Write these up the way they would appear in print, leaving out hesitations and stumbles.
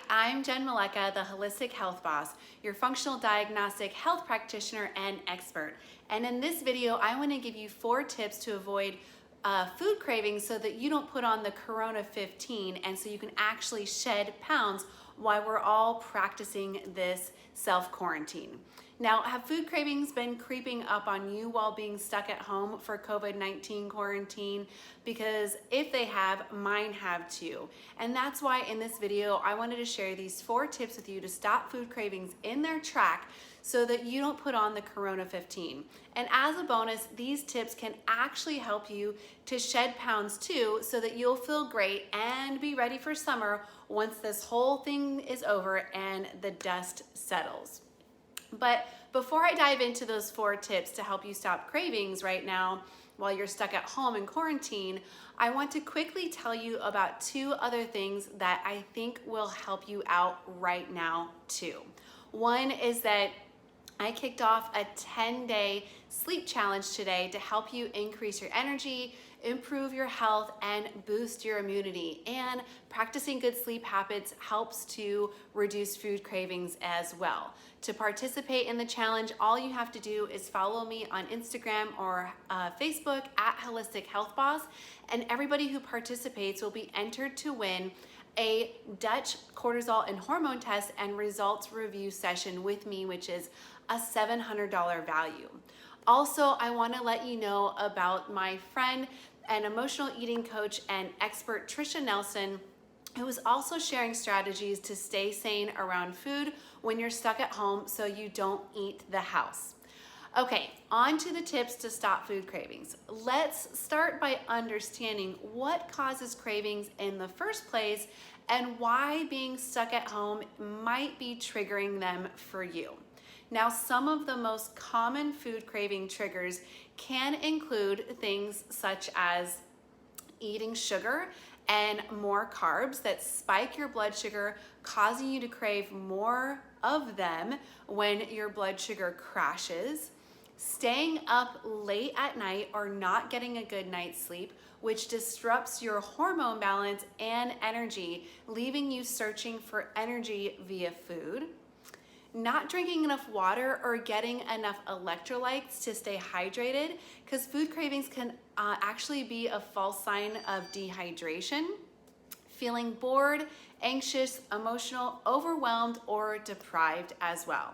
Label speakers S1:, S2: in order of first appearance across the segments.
S1: Hi, I'm Jen, the Holistic Health Boss, your functional diagnostic health practitioner and expert. And in this video, I want to give you 4 tips to avoid food cravings so that you don't put on the Corona 15 and so you can actually shed pounds while we're all practicing this self-quarantine. Now, have food cravings been creeping up on you while being stuck at home for COVID-19 quarantine? Because if they have, mine have too. And that's why in this video, I wanted to share these 4 tips with you to stop food cravings in their track so that you don't put on the Corona 15. And as a bonus, these tips can actually help you to shed pounds too so that you'll feel great and be ready for summer once this whole thing is over and the dust settles. But before I dive into those 4 tips to help you stop cravings right now while you're stuck at home in quarantine, I want to quickly tell you about 2 other things that I think will help you out right now too. One is that I kicked off a 10-day sleep challenge today to help you increase your energy, improve your health, and boost your immunity. And practicing good sleep habits helps to reduce food cravings as well. To participate in the challenge, all you have to do is follow me on Instagram or Facebook at Holistic Health Boss, and everybody who participates will be entered to win a Dutch cortisol and hormone test and results review session with me, which is a $700 value. Also, I want to let you know about my friend and emotional eating coach and expert Trisha Nelson, who is also sharing strategies to stay sane around food when you're stuck at home so you don't eat the house. Okay, on to the tips to stop food cravings. Let's start by understanding what causes cravings in the first place and why being stuck at home might be triggering them for you. Now, some of the most common food craving triggers can include things such as eating sugar and more carbs that spike your blood sugar, causing you to crave more of them when your blood sugar crashes, staying up late at night or not getting a good night's sleep, which disrupts your hormone balance and energy, leaving you searching for energy via food, not drinking enough water or getting enough electrolytes to stay hydrated, because food cravings can actually be a false sign of dehydration, feeling bored, anxious, emotional, overwhelmed, or deprived as well.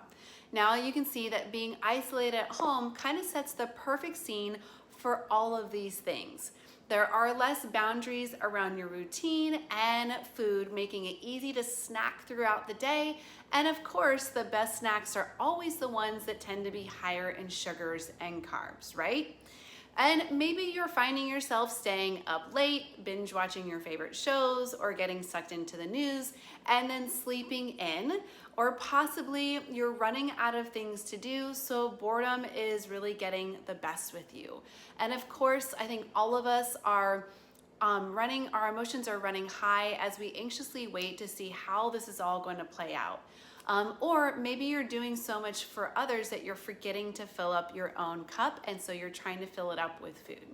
S1: Now you can see that being isolated at home kind of sets the perfect scene for all of these things. There are less boundaries around your routine and food, making it easy to snack throughout the day. And of course, the best snacks are always the ones that tend to be higher in sugars and carbs, right? And maybe you're finding yourself staying up late, binge watching your favorite shows, or getting sucked into the news and then sleeping in, or possibly you're running out of things to do, so boredom is really getting the best with you. And of course, I think all of us are our emotions are running high as we anxiously wait to see how this is all going to play out. Or maybe you're doing so much for others that you're forgetting to fill up your own cup, and so you're trying to fill it up with food.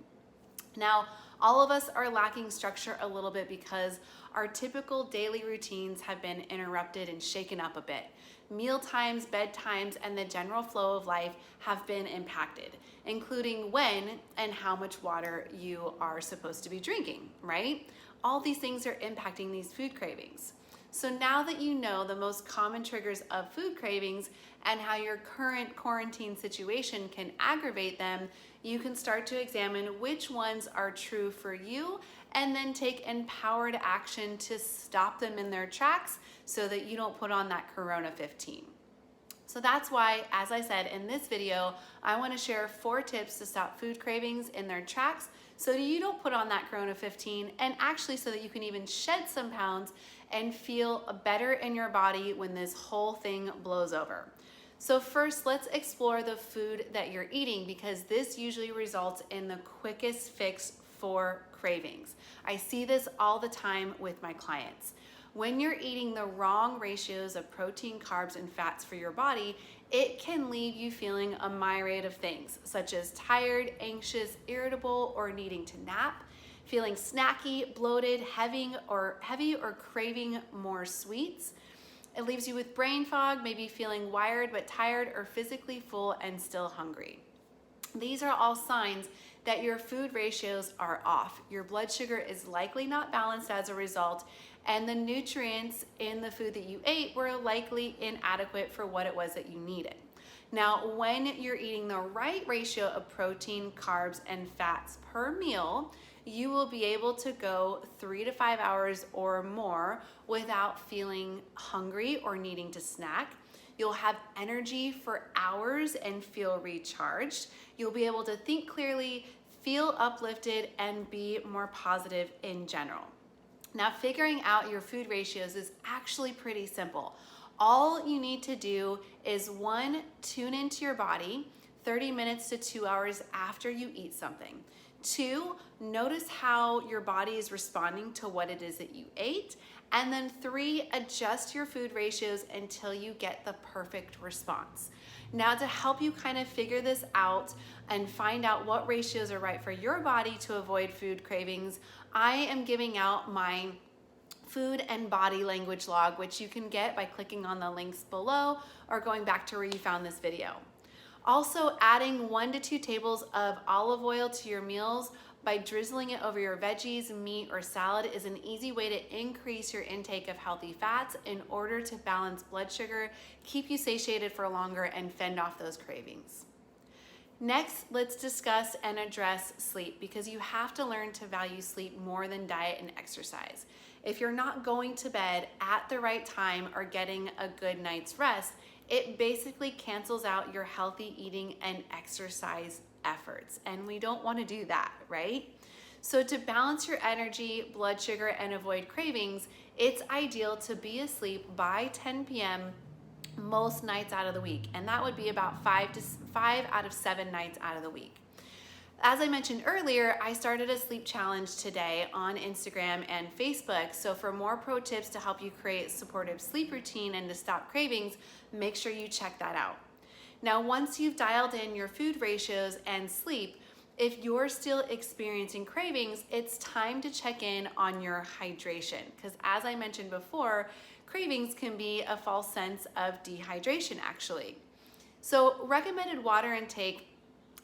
S1: Now, all of us are lacking structure a little bit because our typical daily routines have been interrupted and shaken up a bit. Meal times, bedtimes, and the general flow of life have been impacted, including when and how much water you are supposed to be drinking, right? All these things are impacting these food cravings. So now that you know the most common triggers of food cravings and how your current quarantine situation can aggravate them, you can start to examine which ones are true for you and then take empowered action to stop them in their tracks so that you don't put on that Corona 15. So that's why, as I said in this video, I want to share 4 tips to stop food cravings in their tracks so that you don't put on that Corona 15, and actually so that you can even shed some pounds and feel better in your body when this whole thing blows over. So first, let's explore the food that you're eating, because this usually results in the quickest fix for cravings. I see this all the time with my clients. When you're eating the wrong ratios of protein, carbs, and fats for your body, it can leave you feeling a myriad of things, such as tired, anxious, irritable, or needing to nap, feeling snacky, bloated, heavy, or craving more sweets. It leaves you with brain fog, maybe feeling wired but tired, or physically full and still hungry. These are all signs that your food ratios are off. Your blood sugar is likely not balanced as a result, and the nutrients in the food that you ate were likely inadequate for what it was that you needed. Now, when you're eating the right ratio of protein, carbs, and fats per meal, you will be able to go 3 to 5 hours or more without feeling hungry or needing to snack. You'll have energy for hours and feel recharged. You'll be able to think clearly, feel uplifted, and be more positive in general. Now, figuring out your food ratios is actually pretty simple. All you need to do is 1, tune into your body 30 minutes to 2 hours after you eat something. 2, notice how your body is responding to what it is that you ate. And then 3, adjust your food ratios until you get the perfect response. Now, to help you kind of figure this out and find out what ratios are right for your body to avoid food cravings, I am giving out my food and body language log, which you can get by clicking on the links below or going back to where you found this video. Also, adding 1 to 2 tables of olive oil to your meals by drizzling it over your veggies, meat, or salad is an easy way to increase your intake of healthy fats in order to balance blood sugar, keep you satiated for longer, and fend off those cravings. Next, let's discuss and address sleep, because you have to learn to value sleep more than diet and exercise. If you're not going to bed at the right time or getting a good night's rest, it basically cancels out your healthy eating and exercise efforts, and we don't want to do that, right? So to balance your energy, blood sugar, and avoid cravings, it's ideal to be asleep by 10 p.m. most nights out of the week, and that would be about 5 out of 7 nights out of the week. As I mentioned earlier, I started a sleep challenge today on Instagram and Facebook. So for more pro tips to help you create a supportive sleep routine and to stop cravings, make sure you check that out. Now, once you've dialed in your food ratios and sleep, if you're still experiencing cravings, it's time to check in on your hydration. Because as I mentioned before, cravings can be a false sense of dehydration actually. So recommended water intake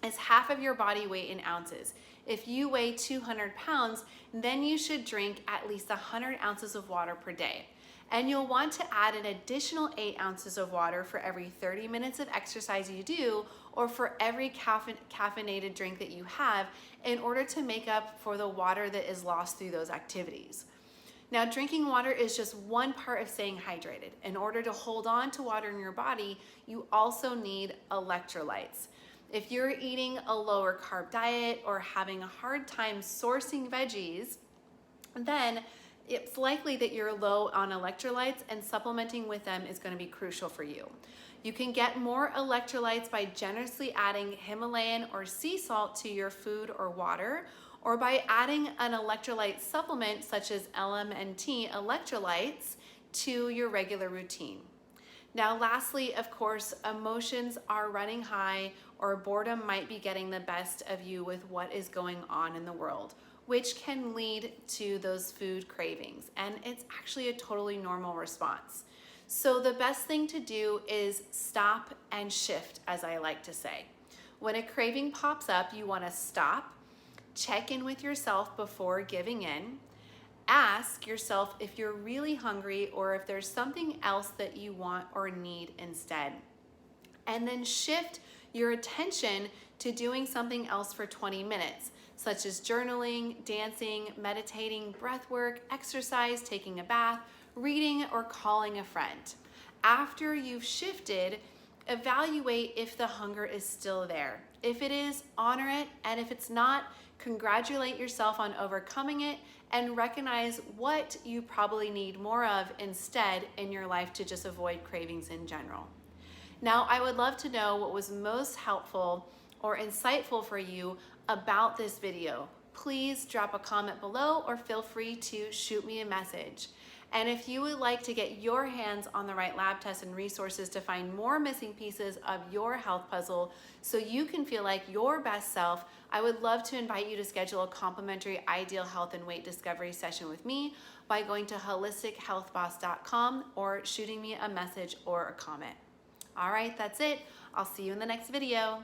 S1: is half of your body weight in ounces. If you weigh 200 pounds, then you should drink at least 100 ounces of water per day. And you'll want to add an additional 8 ounces of water for every 30 minutes of exercise you do, or for every caffeinated drink that you have, in order to make up for the water that is lost through those activities. Now, drinking water is just one part of staying hydrated. In order to hold on to water in your body, you also need electrolytes. If you're eating a lower carb diet or having a hard time sourcing veggies, then it's likely that you're low on electrolytes, and supplementing with them is going to be crucial for you. You can get more electrolytes by generously adding Himalayan or sea salt to your food or water, or by adding an electrolyte supplement such as LMNT electrolytes to your regular routine. Now, lastly, of course, emotions are running high, or boredom might be getting the best of you with what is going on in the world, which can lead to those food cravings. And it's actually a totally normal response. So the best thing to do is stop and shift, as I like to say. When a craving pops up, you want to stop, check in with yourself before giving in. Ask yourself if you're really hungry or if there's something else that you want or need instead. And then shift your attention to doing something else for 20 minutes, such as journaling, dancing, meditating, breath work, exercise, taking a bath, reading, or calling a friend. After you've shifted, evaluate if the hunger is still there. If it is, honor it, and if it's not, congratulate yourself on overcoming it and recognize what you probably need more of instead in your life to just avoid cravings in general. Now, I would love to know what was most helpful or insightful for you about this video. Please drop a comment below or feel free to shoot me a message. And if you would like to get your hands on the right lab tests and resources to find more missing pieces of your health puzzle so you can feel like your best self, I would love to invite you to schedule a complimentary ideal health and weight discovery session with me by going to wholistichealthboss.com or shooting me a message or a comment. All right, that's it. I'll see you in the next video.